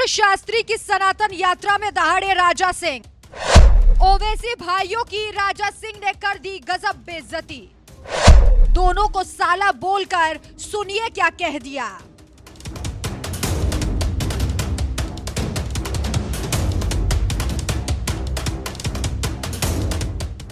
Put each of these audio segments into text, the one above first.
धीरेन्द्र शास्त्री की सनातन यात्रा में दहाड़े राजा सिंह। ओवैसी भाइयों की राजा सिंह ने कर दी गजब बेइज्जती। दोनों को साला बोलकर सुनिए क्या कह दिया।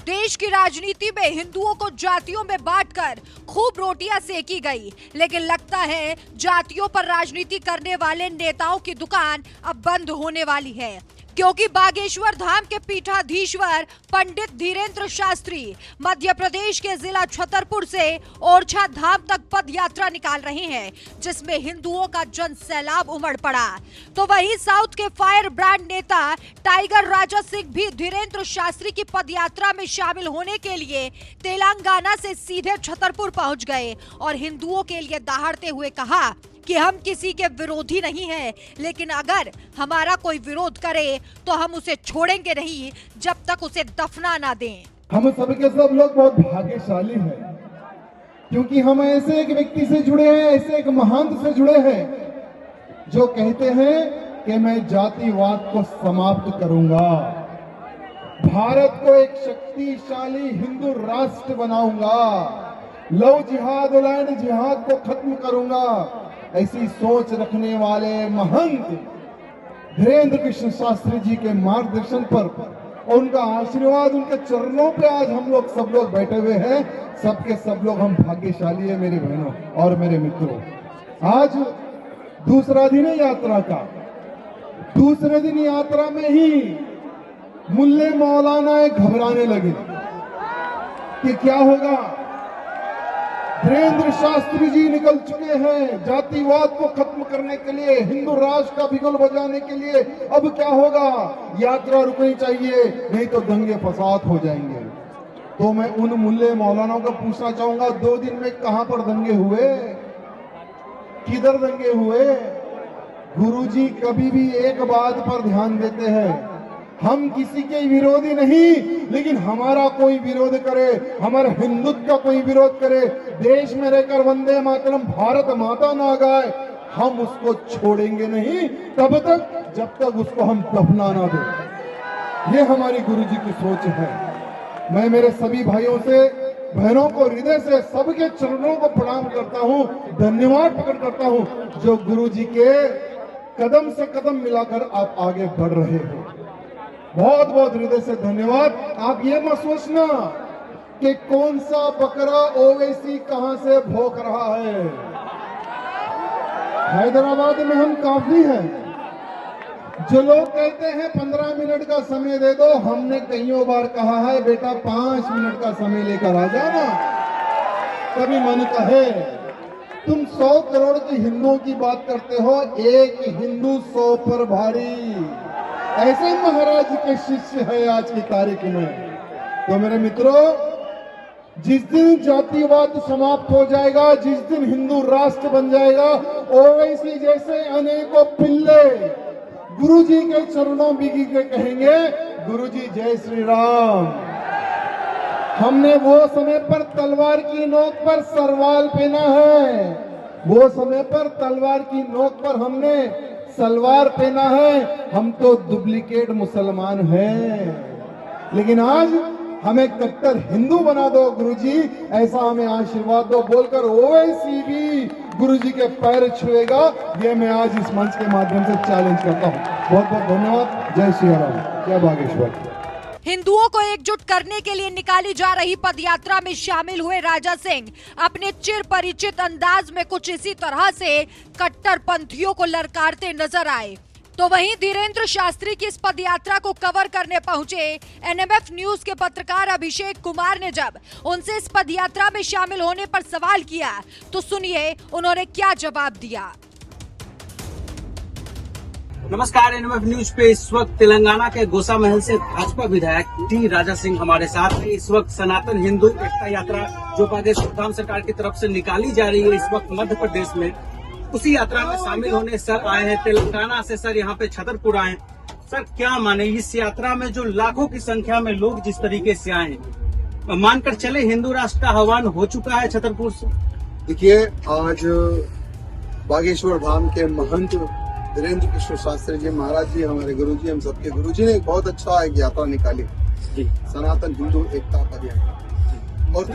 देश की राजनीति में हिंदुओं को जातियों में बांटकर खूब रोटियां सेकी गई, लेकिन लगता है जातियों पर राजनीति करने वाले नेताओं की दुकान अब बंद होने वाली है, क्योंकि बागेश्वर धाम के पीठाधीश्वर पंडित धीरेन्द्र शास्त्री मध्य प्रदेश के जिला छतरपुर से ओरछा धाम तक पद यात्रा निकाल रहे हैं, जिसमें हिंदुओं का जन सैलाब उमड़ पड़ा। तो वहीं साउथ के फायर ब्रांड नेता टाइगर राजा सिंह भी धीरेन्द्र शास्त्री की पद यात्रा में शामिल होने के लिए तेलंगाना से सीधे छतरपुर पहुंच गए और हिंदुओं के लिए दहाड़ते हुए कहा कि हम किसी के विरोधी नहीं हैं, लेकिन अगर हमारा कोई विरोध करे तो हम उसे छोड़ेंगे नहीं जब तक उसे दफना ना दें। हम सब के सब लोग बहुत भाग्यशाली हैं, क्योंकि हम ऐसे एक व्यक्ति से जुड़े हैं, ऐसे एक महंत से जुड़े हैं जो कहते हैं कि मैं जातिवाद को समाप्त करूंगा, भारत को एक शक्तिशाली हिंदू राष्ट्र बनाऊंगा, लव जिहाद लैंड जिहाद को खत्म करूंगा। ऐसी सोच रखने वाले महंत धीरेन्द्र कृष्ण शास्त्री जी के मार्गदर्शन पर, उनका आशीर्वाद, उनके चरणों पे आज हम लोग सब लोग बैठे हुए हैं। सबके सब लोग हम भाग्यशाली है मेरे बहनों और मेरे मित्रों। आज दूसरा दिन है यात्रा का। दूसरे दिन यात्रा में ही मुल्ले मौलाना घबराने लगे कि क्या होगा। धीरेन्द्र शास्त्री जी निकल चुके हैं जातिवाद को खत्म करने के लिए, हिंदू राष्ट्र का बिगुल बजाने के लिए। अब क्या होगा, यात्रा रुकनी चाहिए, नहीं तो दंगे फसाद हो जाएंगे। तो मैं उन मुल्ले मौलानाओं को पूछना चाहूंगा, 2 दिन में कहां पर दंगे हुए, किधर दंगे हुए? गुरुजी कभी भी एक बात पर ध्यान देते हैं, हम किसी के विरोधी नहीं, लेकिन हमारा कोई विरोध करे, हमारे हिंदुत्व का कोई विरोध करे, देश में रहकर वंदे मातरम भारत माता ना गाए, हम उसको छोड़ेंगे नहीं तब तक जब तक उसको हम दफना ना दें। ये हमारी गुरुजी की सोच है। मैं मेरे सभी भाइयों से, बहनों को हृदय से सबके चरणों को प्रणाम करता हूं, धन्यवाद प्रकट करता हूं, जो गुरुजी के कदम से कदम मिलाकर आप आगे बढ़ रहे हो। बहुत बहुत हृदय से धन्यवाद। आप ये मत सोचना कि कौन सा बकरा ओवैसी कहां से भौंक रहा है। हैदराबाद में हम काफी हैं। जो लोग कहते हैं 15 मिनट का समय दे दो, हमने कईयों बार कहा है बेटा 5 मिनट का समय लेकर आ जाना। कभी मन कहे तुम 100 करोड़ के हिंदुओं की बात करते हो, एक हिंदू 100 पर भारी, ऐसे महाराज के शिष्य है आज की तारीख में। तो मेरे मित्रों, जिस दिन जातिवाद समाप्त हो जाएगा, जिस दिन हिंदू राष्ट्र बन जाएगा, ओवैसी जैसे अनेकों पिल्ले गुरुजी के चरणों बिगी के कहेंगे, गुरुजी जय श्री राम। हमने वो समय पर तलवार की नोक पर सरवाल पहना है, वो समय पर तलवार की नोक पर हमने सलवार पहना है। हम तो डुप्लीकेट मुसलमान हैं, लेकिन आज हमें कट्टर हिंदू बना दो गुरुजी, ऐसा हमें आशीर्वाद दो बोलकर ओवैसी भी गुरुजी के पैर छुएगा। ये मैं आज इस मंच के माध्यम से चैलेंज करता हूँ। बहुत बहुत धन्यवाद। जय श्री राम, जय बागेश्वर। हिंदुओं को एकजुट करने के लिए निकाली जा रही पदयात्रा में शामिल हुए राजा सिंह अपने चिर परिचित अंदाज में कुछ इसी तरह से कट्टरपंथियों को ललकारते नजर आए। तो वहीं धीरेन्द्र शास्त्री की इस पदयात्रा को कवर करने पहुंचे एनएमएफ न्यूज के पत्रकार अभिषेक कुमार ने जब उनसे इस पदयात्रा में शामिल होने पर सवाल किया, तो सुनिए उन्होंने क्या जवाब दिया। नमस्कार, एनएमएफ न्यूज पे इस वक्त तेलंगाना के गोसा महल से भाजपा विधायक टी राजा सिंह हमारे साथ है। इस वक्त सनातन हिंदू एकता यात्रा जो बागेश्वर धाम सरकार की तरफ से निकाली जा रही है इस वक्त मध्य प्रदेश में, उसी यात्रा में शामिल होने सर आए हैं तेलंगाना से। सर यहाँ पे छतरपुर आए हैं। सर क्या माने इस यात्रा में जो लाखों की संख्या में लोग जिस तरीके से आए हैं, मानकर चले हिंदू राष्ट्र का आह्वान हो चुका है छतरपुर से? देखिए, आज बागेश्वर धाम के महंत धीरेन्द्र कृष्ण शास्त्री जी महाराज जी, हमारे गुरु जी, हम सबके गुरु जी ने एक बहुत अच्छा एक यात्रा निकाली जी। सनातन हिंदू एकता पद यात्रा। और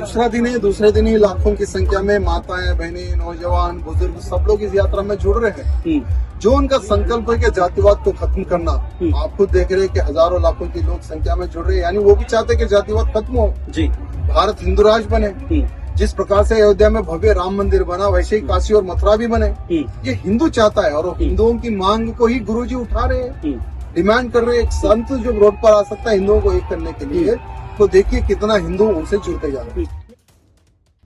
दूसरे दिन ही लाखों की संख्या में माताएं, बहनें, नौजवान, बुजुर्ग सब लोग इस यात्रा में जुड़ रहे हैं। जो उनका संकल्प है कि जातिवाद को खत्म करना, आप खुद देख रहे हैं कि हजारों लाखों की लोग संख्या में जुड़ रहे हैं, यानी वो भी चाहते हैं कि जातिवाद खत्म हो जी, भारत हिंदू राज बने। जिस प्रकार से अयोध्या में भव्य राम मंदिर बना, वैसे ही काशी और मथुरा भी बने। ये हिंदू चाहता है और हिंदुओं की मांग को ही गुरुजी उठा रहे हैं, डिमांड कर रहे हैं। एक संत जो रोड पर आ सकता है हिंदुओं को एक करने के लिए, तो देखिए कितना हिंदू उनसे जुड़ते जा रहे हैं।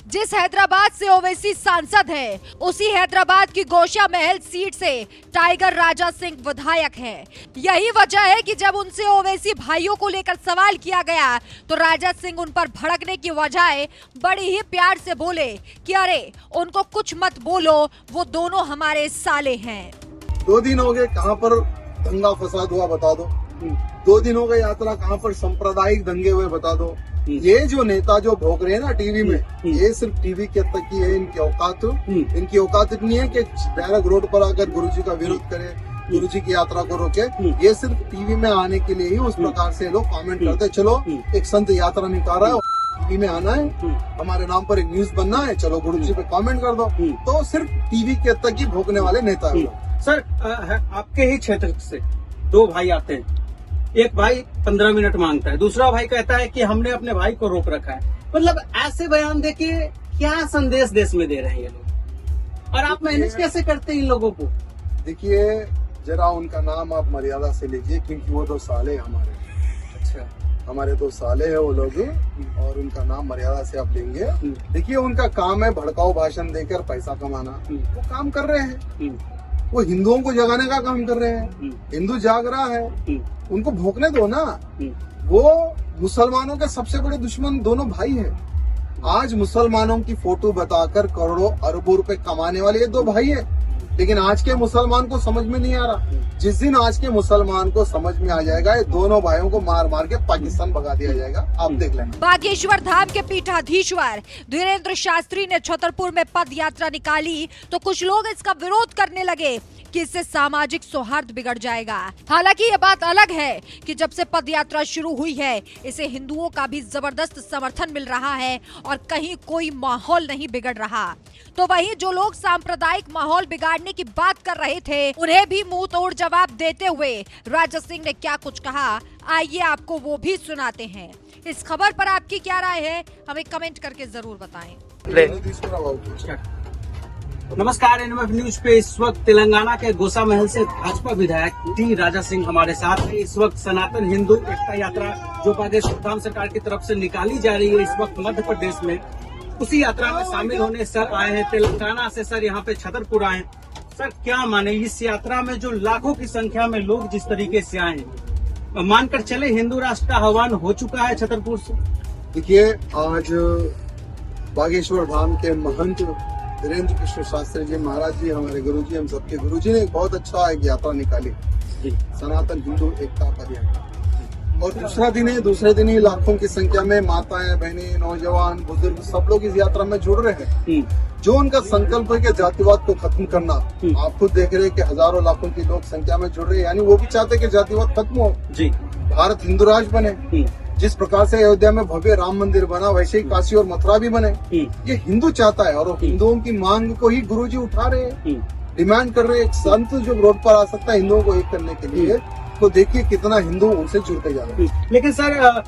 जिस हैदराबाद से ओवैसी सांसद है, उसी हैदराबाद की गोशा महल सीट से टाइगर राजा सिंह विधायक हैं। यही वजह है कि जब उनसे ओवैसी भाइयों को लेकर सवाल किया गया तो राजा सिंह उन पर भड़कने की बजाय बड़ी ही प्यार से बोले कि अरे उनको कुछ मत बोलो, वो दोनों हमारे साले हैं। 2 दिन हो गए, कहाँ पर दंगा फसाद हुआ बता दो। 2 दिन हो गए यात्रा, कहाँ पर सांप्रदायिक दंगे हुए बता दो। ये जो नेता जो भोग रहे हैं ना टीवी में, ये सिर्फ टीवी के तक की है इनकी औकात इतनी है कि बैरक रोड पर आकर गुरुजी का विरोध करे, गुरुजी की यात्रा को रोके। ये सिर्फ टीवी में आने के लिए ही उस प्रकार से लोग कमेंट करते, चलो एक संत यात्रा निकाल रहा है, टीवी में आना है, हमारे नाम पर एक न्यूज बनना है, चलो गुरुजी पे कमेंट कर दो। तो सिर्फ टीवी के तक ही भोगने वाले नेता है। सर, आपके ही क्षेत्र से 2 भाई आते हैं, एक भाई 15 मिनट मांगता है, दूसरा भाई कहता है कि हमने अपने भाई को रोक रखा है। मतलब ऐसे बयान देके क्या संदेश देश में दे रहे हैं ये लोग, और आप मैनेज कैसे करते हैं इन लोगों को? देखिए, जरा उनका नाम आप मर्यादा से लीजिए, क्योंकि वो 2 साले हमारे। अच्छा, हमारे 2 साले हैं वो लोग, और उनका नाम मर्यादा से आप लेंगे। देखिए, उनका काम है भड़काऊ भाषण देकर पैसा कमाना। वो काम कर रहे हैं, वो हिंदुओं को जगाने का काम कर रहे हैं। हिंदू जाग रहा है, उनको भोंकने दो ना। वो मुसलमानों के सबसे बड़े दुश्मन दोनों भाई हैं। आज मुसलमानों की फोटो बताकर करोड़ों अरबों रुपए कमाने वाले ये 2 भाई हैं, लेकिन आज के मुसलमान को समझ में नहीं आ रहा। जिस दिन आज के मुसलमान को समझ में आ जाएगा, ये दोनों भाइयों को मार मार के पाकिस्तान भगा दिया जाएगा, आप देख लेना। बागेश्वर धाम के पीठाधीश्वर धीरेन्द्र शास्त्री ने छतरपुर में पद यात्रा निकाली तो कुछ लोग इसका विरोध करने लगे कि इससे सामाजिक सौहार्द बिगड़ जाएगा। हालांकि ये बात अलग है कि जब से पद यात्रा शुरू हुई है, इसे हिंदुओं का भी जबरदस्त समर्थन मिल रहा है और कहीं कोई माहौल नहीं बिगड़ रहा। तो वहीं जो लोग सांप्रदायिक माहौल बिगाड़ने की बात कर रहे थे, उन्हें भी मुंह तोड़ जवाब देते हुए राजा सिंह ने क्या कुछ कहा, आइए आपको वो भी सुनाते हैं। इस खबर पर आपकी क्या राय है, हमें कमेंट करके जरूर बताएं। नमस्कार, एनएमएफ न्यूज पे इस वक्त तेलंगाना के गोसा महल से भाजपा विधायक टी राजा सिंह हमारे साथ है। इस वक्त सनातन हिंदू एकता यात्रा जो बागेश्वर धाम सरकार की तरफ से निकाली जा रही है इस वक्त मध्य प्रदेश में, उसी यात्रा में शामिल होने सर आए हैं तेलंगाना से। सर, यहाँ पे छतरपुर आए हैं। सर, क्या माने इस यात्रा में जो लाखों की संख्या में लोग जिस तरीके से आए हैं, मानकर चले हिंदू राष्ट्र का आह्वान हो चुका है छतरपुर से? देखिए, आज बागेश्वर धाम के महंत धीरेन्द्र कृष्ण शास्त्री जी महाराज जी, हमारे गुरु जी, हम सबके गुरु जी ने एक बहुत अच्छा एक यात्रा निकाली सनातन हिंदू एकता पद यात्रा। और दूसरे दिन ही लाखों की संख्या में माताएं, बहनें, नौजवान, बुजुर्ग सब लोग इस यात्रा में जुड़ रहे हैं। जो उनका संकल्प है कि जातिवाद को खत्म करना, आप खुद देख रहे हैं कि हजारों लाखों की लोग संख्या में जुड़ रहे हैं, यानी वो भी चाहते हैं कि जातिवाद खत्म हो जी, भारत हिंदू राज बने। जिस प्रकार से अयोध्या में भव्य राम मंदिर बना, वैसे ही काशी और मथुरा भी बने। ये हिंदू चाहता है और हिंदुओं की मांग को ही गुरुजी उठा रहे हैं, डिमांड कर रहे हैं। एक संत जो रोड पर आ सकता है हिंदुओं को एक करने के लिए, तो देखिए कितना हिंदू उनसे जुड़ते जा रहे हैं। लेकिन सर,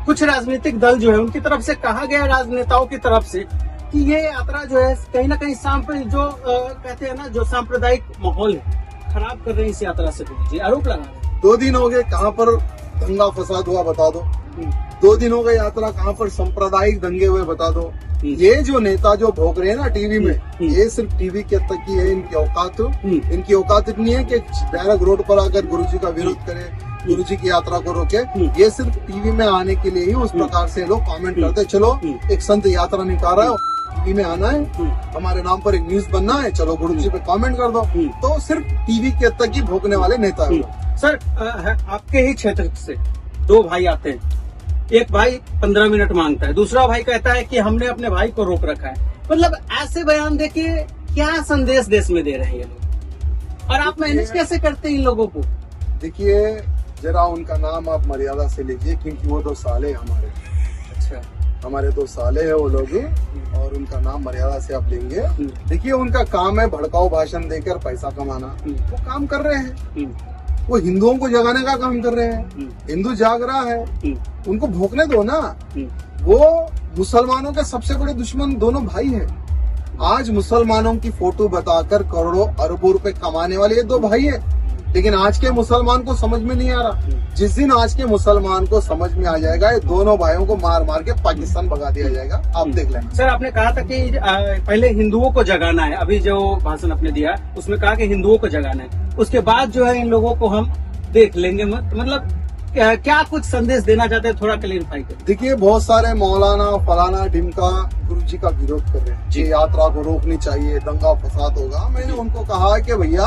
कुछ राजनीतिक दल जो है उनकी तरफ से कहा गया, राजनेताओं की तरफ से, कि ये यात्रा जो है कहीं ना कहीं कहते हैं ना, जो सांप्रदायिक माहौल है खराब कर रहे हैं इस यात्रा से, जी आरोप लगा रहे हैं। 2 दिन हो गए, कहाँ पर दंगा फसाद हुआ बता दो। 2 दिन हो गए यात्रा, कहाँ पर सांप्रदायिक दंगे हुए बता दो। ये जो नेता जो भोग रहे हैं ना टीवी में, ये सिर्फ टीवी के तक की है इनकी औकात इतनी है कि बैरक रोड पर आकर गुरुजी का विरोध करे, गुरुजी की यात्रा को रोके। ये सिर्फ टीवी में आने के लिए ही उस प्रकार से लोग कमेंट करते, चलो एक संत यात्रा निकाल रहा है, टीवी में आना है, हमारे नाम पर एक न्यूज बनना है, चलो गुरुजी पे कमेंट कर दो। तो सिर्फ टीवी के तक ही भोगने वाले नेता है। सर, आपके ही क्षेत्र से 2 भाई आते हैं, एक भाई 15 मिनट मांगता है, दूसरा भाई कहता है कि हमने अपने भाई को रोक रखा है। मतलब ऐसे बयान देके क्या संदेश देश में दे रहे हैं ये लोग, और आप मैनेज कैसे करते हैं इन लोगों को? देखिए, जरा उनका नाम आप मर्यादा से लीजिए, क्योंकि वो 2 साले हमारे। अच्छा, हमारे 2 साले हैं वो लोग, और उनका नाम मर्यादा से आप लेंगे। देखिए, उनका काम है भड़काऊ भाषण देकर पैसा कमाना। वो काम कर रहे हैं, वो हिंदुओं को जगाने का काम कर रहे हैं। हिंदू जाग रहा है, उनको भोंकने दो ना। वो मुसलमानों के सबसे बड़े दुश्मन दोनों भाई हैं। आज मुसलमानों की फोटो बताकर करोड़ों अरबों रुपए कमाने वाले ये 2 भाई हैं, लेकिन आज के मुसलमान को समझ में नहीं आ रहा। जिस दिन आज के मुसलमान को समझ में आ जाएगा, ये दोनों भाइयों को मार मार के पाकिस्तान भगा दिया जाएगा। आप देख लेना। सर, आपने कहा था कि पहले हिंदुओं को जगाना है। अभी जो भाषण आपने दिया उसमें कहा कि हिंदुओं को जगाना है, उसके बाद जो है इन लोगों को हम देख लेंगे। मतलब क्या कुछ संदेश देना चाहते हैं, थोड़ा क्लियरिफाई करें। देखिए, बहुत सारे मौलाना फलाना ढिमका गुरु जी का विरोध कर रहे हैं। ये यात्रा को रोकनी चाहिए, दंगा फसाद होगा। मैंने उनको कहा कि भैया,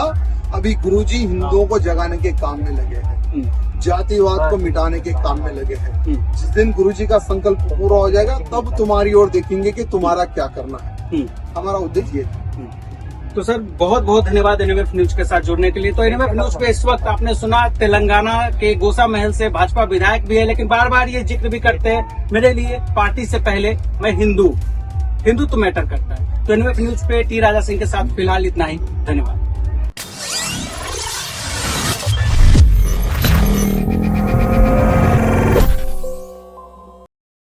अभी गुरु जी हिंदुओं को जगाने के काम में लगे हैं, जातिवाद को मिटाने के काम में लगे हैं। जिस दिन गुरु जी का संकल्प पूरा हो जाएगा, तब तुम्हारी ओर देखेंगे कि तुम्हारा क्या करना है। हमारा उद्देश्य ये है। तो सर, बहुत बहुत धन्यवाद एनएमएफ न्यूज के साथ जुड़ने के लिए। तो एनएमएफ न्यूज पे इस वक्त आपने सुना तेलंगाना के गोसा महल से भाजपा विधायक भी है, लेकिन बार बार ये जिक्र भी करते हैं, मेरे लिए पार्टी से पहले मैं हिंदू तो मैटर करता है। तो एनएमएफ न्यूज पे टी राजा सिंह के साथ फिलहाल इतना ही। धन्यवाद।